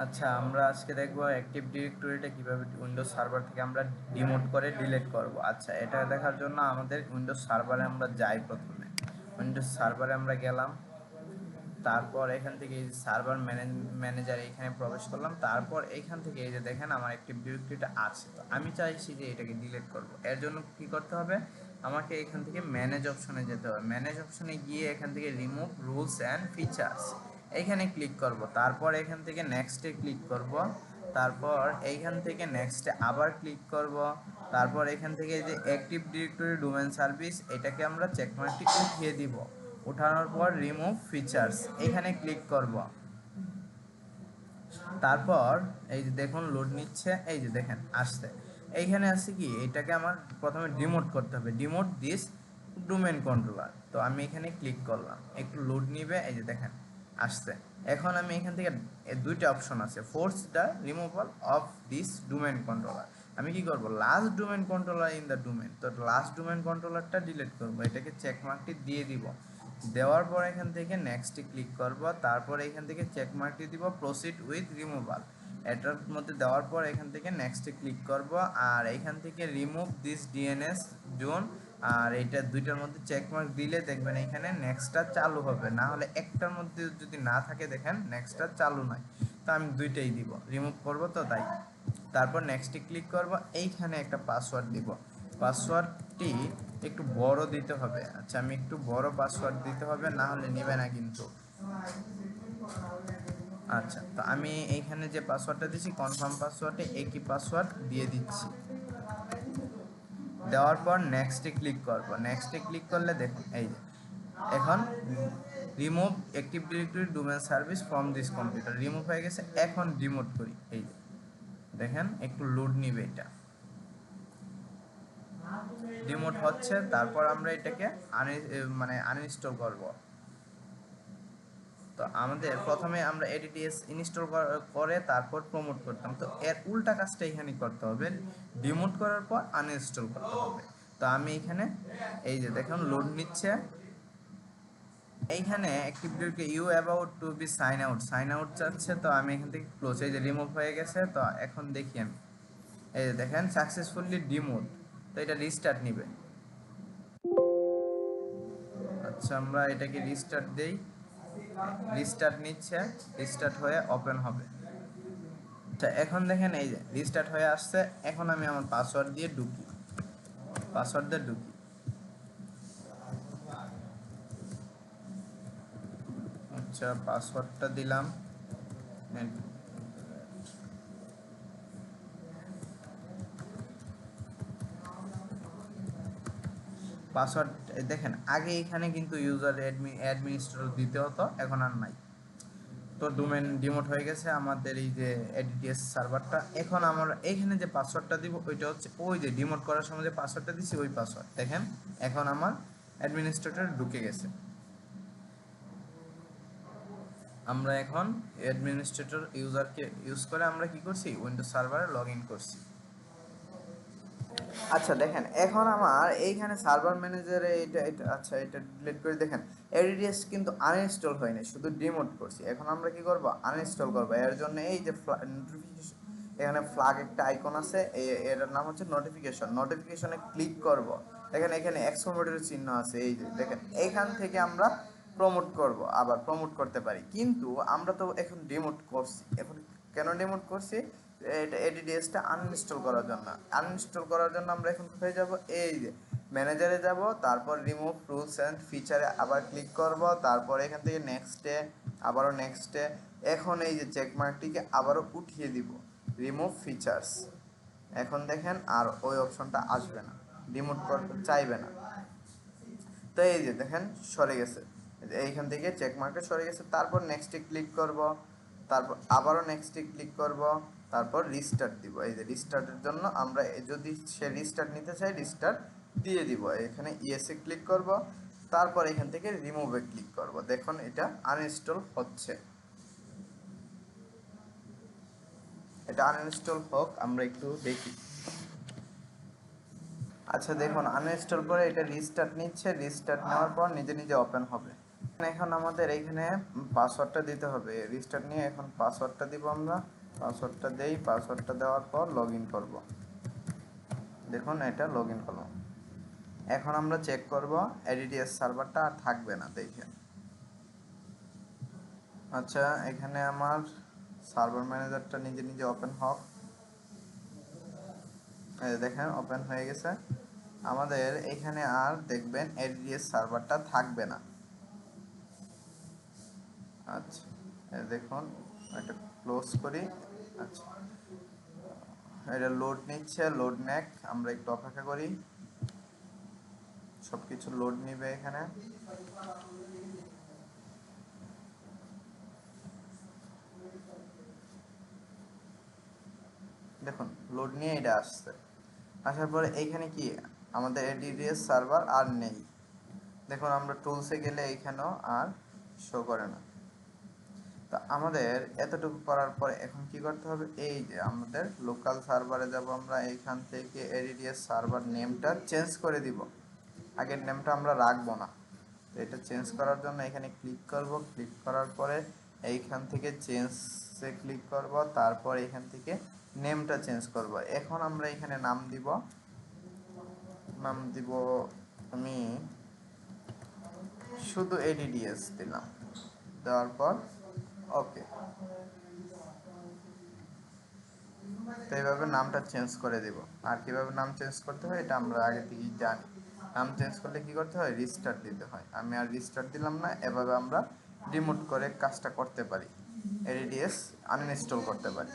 আচ্ছা, আমরা আজকে দেখবো অ্যাক্টিভ ডিরেক্টরিটা কিভাবে উইন্ডোজ সার্ভার থেকে আমরা ডিমোট করে ডিলিট করব। আচ্ছা, এটা দেখার জন্য আমাদের উইন্ডোজ সার্ভারে আমরা যাই। প্রথমে উইন্ডোজ সার্ভারে আমরা গেলাম, তারপর এখান থেকে এই যে সার্ভার ম্যানেজার এখানে প্রবেশ করলাম। তারপর এইখান থেকে এই যে দেখেন আমার অ্যাক্টিভ ডিরেক্টরিটা আছে, তো আমি চাইছি যে এটাকে ডিলিট করব। এর জন্য কি করতে হবে, আমাকে এখান থেকে ম্যানেজ অপশনে যেতে হবে। ম্যানেজ অপশনে গিয়ে এখান থেকে রিমুভ রুলস অ্যান্ড ফিচার্স এইখানে ক্লিক করব। তারপর এখান থেকে নেক্সটে ক্লিক করব। তারপর এইখান থেকে নেক্সটে আবার ক্লিক করব। তারপর এখান থেকে যে অ্যাক্টিভ ডিরেক্টরি ডোমেন সার্ভিস এটাকে আমরা চেকমার্কটি উঠিয়ে দিব। উঠানোর পর রিমুভ ফিচার্স এখানে ক্লিক করব। তারপর এই যে দেখুন লোড নিচ্ছে, এই যে দেখেন আসছে। এইখানে আছে কি, এটাকে আমার প্রথমে ডিমোট করতে হবে, ডিমোট দিস ডোমেন কন্ট্রোলার। তো আমি এখানে ক্লিক করলাম, একটু লোড নিবে, এই যে দেখেন আসছে। এখন আমি এখান থেকে দুইটা অপশন আছে, force the removal of this domain controller. আমি কি করব, last domain controller in the domain, তো লাস্ট ডোমেন কন্ট্রোলারটা ডিলিট করব, এটাকে চেক মার্কটি দিয়ে দিব। দেওয়ার পর এখান থেকে নেক্সটে ক্লিক করব। তারপর এখান থেকে চেক মার্কটি দিব প্রসিড উইথ রিমুভাল, এটার মধ্যে দেওয়ার পর এখান থেকে নেক্সটে ক্লিক করব। আর এখান থেকে রিমুভ দিস ডিএনএস জোন, আর এইটা দুইটার মধ্যে চেক মার্ক দিলে দেখবেন এখানে নেক্সটটা চালু হবে। না হলে একটার মধ্যে যদি না থাকে দেখেন নেক্সটটা চালু নয়। তো আমি দুইটাই দিব, রিমুভ করব তো তাই। তারপর নেক্সটে ক্লিক করব, এইখানে একটা পাসওয়ার্ড দিব। পাসওয়ার্ডটি একটু বড় দিতে হবে। আচ্ছা, আমি একটু বড় পাসওয়ার্ড দিতে হবে, না হলে নেবে না কিন্তু। আচ্ছা, তো আমি এইখানে যে পাসওয়ার্ডটা দিচ্ছি কনফার্ম পাসওয়ার্ডে একই পাসওয়ার্ড দিয়ে দিচ্ছি। দেওয়ার পর নেক্সটে ক্লিক করব। নেক্সটে ক্লিক করলে দেখুন এই যে এখন remove active directory domain service from this computer remove হয়ে গেছে। এখন ডিমোট করি, এই যে দেখেন একটু লোড নিবে, এটা ডিমোট হচ্ছে। তারপর আমরা এটাকে আনইনস্টল করব। তো আমাদের প্রথমে আমরা এডিটিএস ইনস্টল করে তারপর প্রমোট করতাম, তো এর উল্টা কাজটা এখানে করতে হবে, ডিমোট করার পর আনইনস্টল করতে হবে। তো আমি এখানে এই যে দেখুন লোড নিচ্ছে। এইখানে active directory you about to be sign out চাচ্ছে, তো আমি এখান থেকে ক্লোজ, এই যে রিমুভ হয়ে গেছে। তো এখন দেখি আমি, এই যে দেখেন সাকসেসফুলি ডিমোট। তো এটা রিস্টার্ট নিবে। আচ্ছা, আমরা এটাকে রিস্টার্ট দেই। রিস্টার্ট নিচ্ছে, রিস্টার্ট হয়ে ওপেন হবে। আচ্ছা, এখন দেখেন এই যে রিস্টার্ট হয়ে আসছে। এখন আমি আমার পাসওয়ার্ড দিয়ে ঢুকি, পাসওয়ার্ড দিয়ে ঢুকি। আচ্ছা, পাসওয়ার্ডটা দিলাম। পাসওয়ার্ড দেখেন আগে এখানে কিন্তু ইউজার অ্যাডমিনিস্ট্রেটর দিতে হতো, এখন আর নাই। তো ডোমেন ডিমোট হয়ে গেছে আমাদের এই যে এডিটিএস সার্ভারটা। এখন আমরা এইখানে যে পাসওয়ার্ডটা দিব ওইটা হচ্ছে ওই যে ডিমোট করার সময় যে পাসওয়ার্ডটা দিছি ওই পাসওয়ার্ড। দেখেন এখন আমার অ্যাডমিনিস্ট্রেটর ঢুকে গেছে। আমরা এখন অ্যাডমিনিস্ট্রেটর ইউজারকে ইউজ করে আমরা কি করছি, উইন্ডোজ সার্ভারে লগ ইন করছি। আচ্ছা দেখেন এখন আমার এইখানে সার্ভার ম্যানেজারে এটা আচ্ছা এটা ডিলিট করে দেখেন এডিটিএস কিন্তু আনইনস্টল হয়নি, শুধু ডিমোট করছি। এখন আমরা কি করব, আনইনস্টল করব। এর জন্য এই যে নোটিফিকেশন, এখানে ফ্ল্যাগ একটা আইকন আছে, এটার নাম হচ্ছে নোটিফিকেশন। নোটিফিকেশনে ক্লিক করব। দেখেন এখানে এক্সপ্লোরেটর চিহ্ন আছে, এই যে দেখেন এইখান থেকে আমরা প্রমোট করব, আবার প্রমোট করতে পারি। কিন্তু আমরা তো এখন ডিমোট করছি। এখন কেন ডিমোট করছি, এটা এডিডিএসটা আনইনস্টল করার জন্য। আনইনস্টল করার জন্য আমরা এখন কোথায় যাব, এই যে ম্যানেজারে যাব। তারপর রিমুভ রুলস অ্যান্ড ফিচারে আবার ক্লিক করব। তারপর এখান থেকে নেক্সটে, আবারও নেক্সটে। এখন এই যে চেক মার্কটিকে আবারও উঠিয়ে দিব, রিমুভ ফিচার্স। এখন দেখেন আর ওই অপশনটা আসবে না, ডিমোট করতে চাইবে না। তো এই যে দেখেন সরে গেছে, এইখান থেকে চেক মার্কে সরে গেছে। তারপর নেক্সটে ক্লিক করব। তারপর আবারও নেক্সটে ক্লিক করব। তারপর রিস্টার্ট দিব। এই যে রিস্টার্টের জন্য আমরা যদি সে রিস্টার্ট নিতে চাই রিস্টার্ট দিয়ে দিব। এখানে ইয়েসে ক্লিক করব। তারপর এখান থেকে রিমুভে ক্লিক করব। দেখুন এটা আনইনস্টল হচ্ছে। এটা আনইনস্টল হোক, আমরা একটু দেখি। আচ্ছা দেখুন আনইনস্টল করে এটা রিস্টার্ট নিচ্ছে, রিস্টার্ট নেওয়ার পর নিজে নিজে ওপেন হবে। এখন আমাদের এইখানে পাসওয়ার্ডটা দিতে হবে, রিস্টার্ট নিয়ে এখন পাসওয়ার্ডটা দিব আমরা। পাসওয়ার্ডটা দেই, পাসওয়ার্ডটা দেওয়ার পর লগ ইন করবো। দেখুন এটা লগ ইন করলাম। এখন আমরা চেক করব এডিডিএস সার্ভারটা আর থাকবে না দেখে। আচ্ছা এখানে আমার সার্ভার ম্যানেজারটা নিজে নিজে ওপেন হোক। এই দেখেন ওপেন হয়ে গেছে। আমাদের এখানে আর দেখবেন এডিডিএস সার্ভারটা থাকবে না। আচ্ছা এই দেখুন এটা ক্লোজ করি। আচ্ছা এটা লোড নিচ্ছে, লোড নেক, আমরা একটু অপেক্ষা করি, সবকিছু লোড নিবে এখানে। দেখুন লোড নিয়ে এটা আসছে, আসার পরে এইখানে কি আমাদের এডিডিএস সার্ভার আর নেই। দেখুন আমরা টুলসে গেলে এইখানেও আর শো করে না। তো আমাদের এতটুকু করার পরে এখন কি করতে হবে, এই যে আমাদের লোকাল সার্ভারে যাব আমরা, এইখান থেকে এডিডিএস সার্ভার নেমটা চেঞ্জ করে দিব। আগের নেমটা আমরা রাখবো না। তো এটা চেঞ্জ করার জন্য এখানে ক্লিক করব, ক্লিক করার পরে এইখান থেকে চেঞ্জে ক্লিক করব, তারপর এখান থেকে নেমটা চেঞ্জ করব। এখন আমরা এখানে নাম দিব আমি শুধু এডিডিএস দিলাম, দেওয়ার পর ওকে। তো এইভাবে নামটা চেঞ্জ করে দিব। আর কিভাবে নাম চেঞ্জ করতে হয় এটা আমরা আগে থেকেই জানি। নাম চেঞ্জ করলে কি করতে হয়, রিস্টার্ট দিতে হয়। আমি আর রিস্টার্ট দিলাম না, এভাবে আমরা রিমুভ করে কাজটা করতে পারি, এডিডিএস আনইনস্টল করতে পারি।